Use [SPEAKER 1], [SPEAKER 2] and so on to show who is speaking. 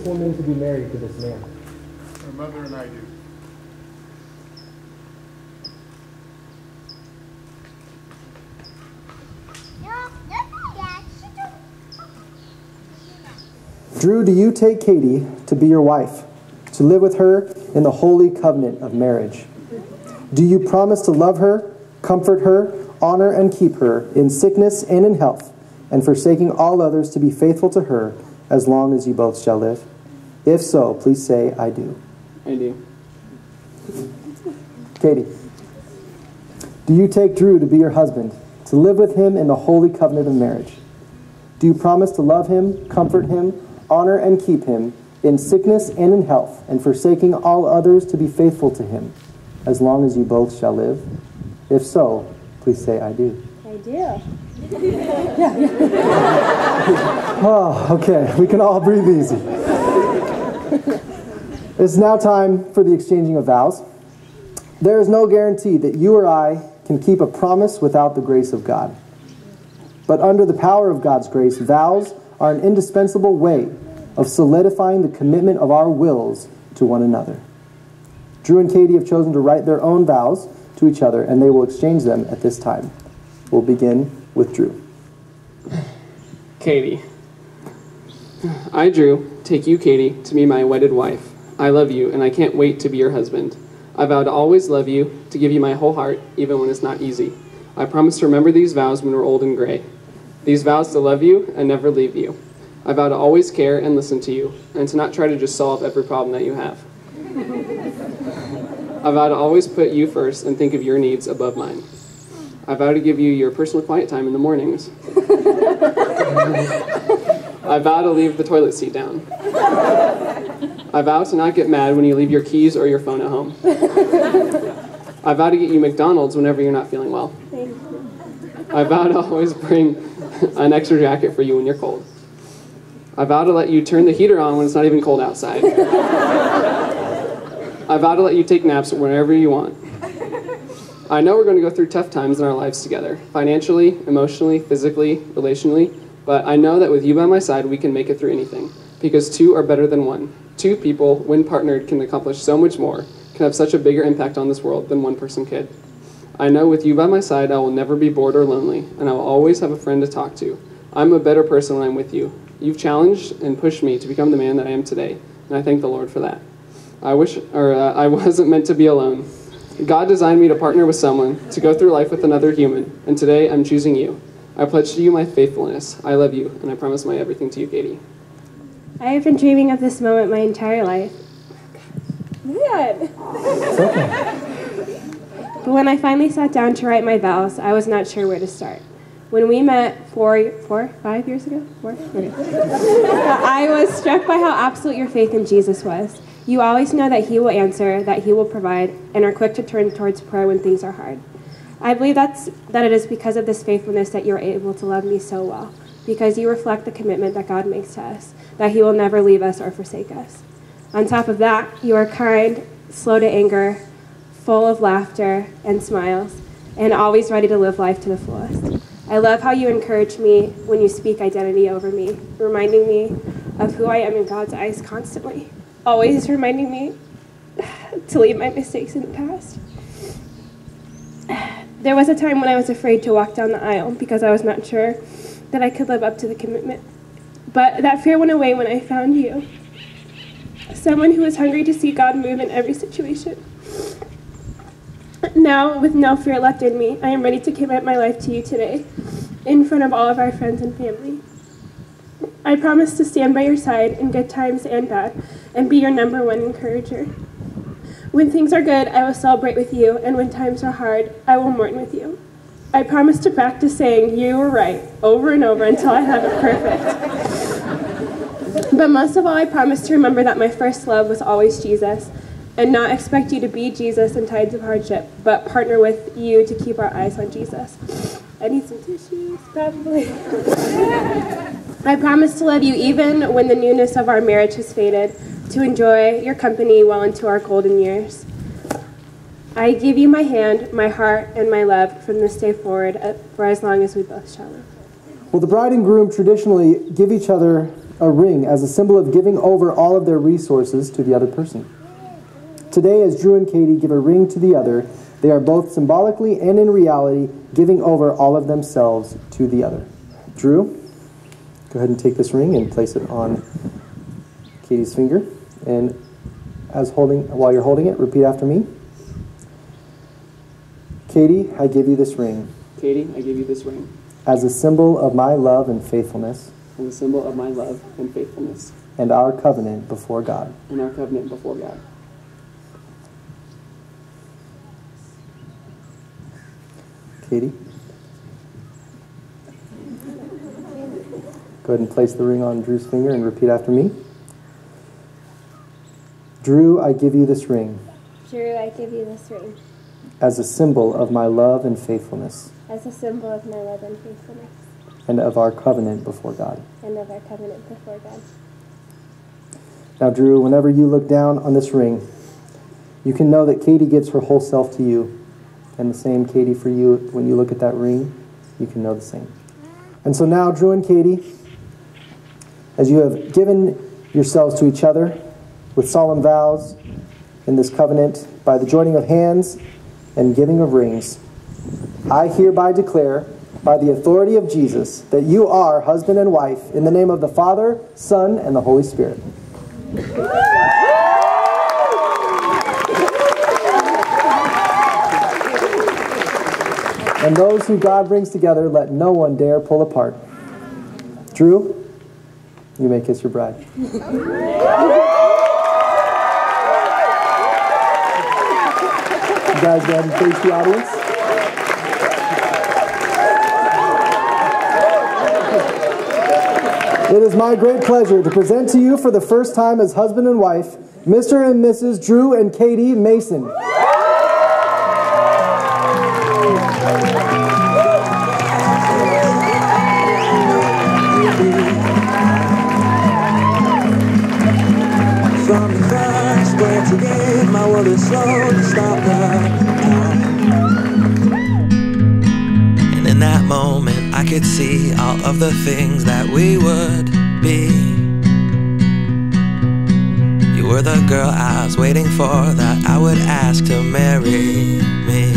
[SPEAKER 1] woman to be married to this man?
[SPEAKER 2] My mother and I do.
[SPEAKER 1] Drew, do you take Katie to be your wife, to live with her in the holy covenant of marriage? Do you promise to love her, comfort her, honor and keep her in sickness and in health, and forsaking all others to be faithful to her as long as you both shall live? If so, please say, I do.
[SPEAKER 3] I do.
[SPEAKER 1] Katie, do you take Drew to be your husband, to live with him in the holy covenant of marriage? Do you promise to love him, comfort him, honor and keep him in sickness and in health, and forsaking all others to be faithful to him as long as you both shall live? If so, please say, I do.
[SPEAKER 4] I do.
[SPEAKER 1] Oh, okay. We can all breathe easy. It's now time for the exchanging of vows. There is no guarantee that you or I can keep a promise without the grace of God. But under the power of God's grace, vows are an indispensable way of solidifying the commitment of our wills to one another. Drew and Katie have chosen to write their own vows to each other, and they will exchange them at this time. We'll begin with Drew.
[SPEAKER 3] Katie. I, Drew, take you, Katie, to be my wedded wife. I love you, and I can't wait to be your husband. I vow to always love you, to give you my whole heart, even when it's not easy. I promise to remember these vows when we're old and gray. These vows to love you and never leave you. I vow to always care and listen to you, and to not try to just solve every problem that you have. I vow to always put you first and think of your needs above mine. I vow to give you your personal quiet time in the mornings. I vow to leave the toilet seat down. I vow to not get mad when you leave your keys or your phone at home. I vow to get you McDonald's whenever you're not feeling well. I vow to always bring an extra jacket for you when you're cold. I vow to let you turn the heater on when it's not even cold outside. I vow to let you take naps whenever you want. I know we're going to go through tough times in our lives together, financially, emotionally, physically, relationally, but I know that with you by my side, we can make it through anything, because two are better than one. Two people, when partnered, can accomplish so much more, can have such a bigger impact on this world than one person could. I know with you by my side, I will never be bored or lonely, and I will always have a friend to talk to. I'm a better person when I'm with you. You've challenged and pushed me to become the man that I am today, and I thank the Lord for that. I wasn't meant to be alone. God designed me to partner with someone, to go through life with another human, and today I'm choosing you. I pledge to you my faithfulness. I love you, and I promise my everything to you, Katie.
[SPEAKER 4] I have been dreaming of this moment my entire life. Good. But when I finally sat down to write my vows, I was not sure where to start. When we met 5 years ago? Okay. I was struck by how absolute your faith in Jesus was. You always know that he will answer, that he will provide, and are quick to turn towards prayer when things are hard. I believe that it is because of this faithfulness that you're able to love me so well, because you reflect the commitment that God makes to us, that he will never leave us or forsake us. On top of that, you are kind, slow to anger, full of laughter and smiles, and always ready to live life to the fullest. I love how you encourage me when you speak identity over me, reminding me of who I am in God's eyes constantly, always reminding me to leave my mistakes in the past. There was a time when I was afraid to walk down the aisle because I was not sure that I could live up to the commitment. But that fear went away when I found you, someone who is hungry to see God move in every situation. Now, with no fear left in me, I am ready to commit my life to you today, in front of all of our friends and family. I promise to stand by your side in good times and bad, and be your #1 encourager. When things are good, I will celebrate with you, and when times are hard, I will mourn with you. I promise to practice saying you were right over and over until I have it perfect. But most of all, I promise to remember that my first love was always Jesus, and not expect you to be Jesus in times of hardship, but partner with you to keep our eyes on Jesus. I need some tissues, probably. I promise to love you even when the newness of our marriage has faded, to enjoy your company well into our golden years. I give you my hand, my heart, and my love from this day forward for as long as we both shall live.
[SPEAKER 1] Well, the bride and groom traditionally give each other a ring as a symbol of giving over all of their resources to the other person. Today, as Drew and Katie give a ring to the other, they are both symbolically and in reality giving over all of themselves to the other. Drew, go ahead and take this ring and place it on Katie's finger. And while you're holding it, repeat after me. Katie, I give you this ring.
[SPEAKER 3] Katie, I give you this ring.
[SPEAKER 1] As a symbol of my love and faithfulness.
[SPEAKER 3] As a symbol of my love and faithfulness.
[SPEAKER 1] And our covenant before God.
[SPEAKER 3] And our covenant before God.
[SPEAKER 1] Katie. Go ahead and place the ring on Drew's finger and repeat after me. Drew, I give you this ring.
[SPEAKER 4] Drew, I give you this ring.
[SPEAKER 1] As a symbol of my love and faithfulness.
[SPEAKER 4] As a symbol of my love and faithfulness.
[SPEAKER 1] And of our covenant before God.
[SPEAKER 4] And of our covenant before God.
[SPEAKER 1] Now, Drew, whenever you look down on this ring, you can know that Katie gives her whole self to you. And the same, Katie, for you, when you look at that ring, you can know the same. And so now, Drew and Katie, as you have given yourselves to each other with solemn vows in this covenant by the joining of hands and giving of rings, I hereby declare, by the authority of Jesus, that you are husband and wife in the name of the Father, Son, and the Holy Spirit. And those who God brings together, let no one dare pull apart. Drew, you may kiss your bride. You guys go ahead and face the audience. It is my great pleasure to present to you for the first time as husband and wife, Mr. and Mrs. Drew and Katie Mason.
[SPEAKER 5] From the first word to give, my world is slow to stop the time. And in that moment, I could see all of the things that we would be. You were the girl I was waiting for, that I would ask to marry me.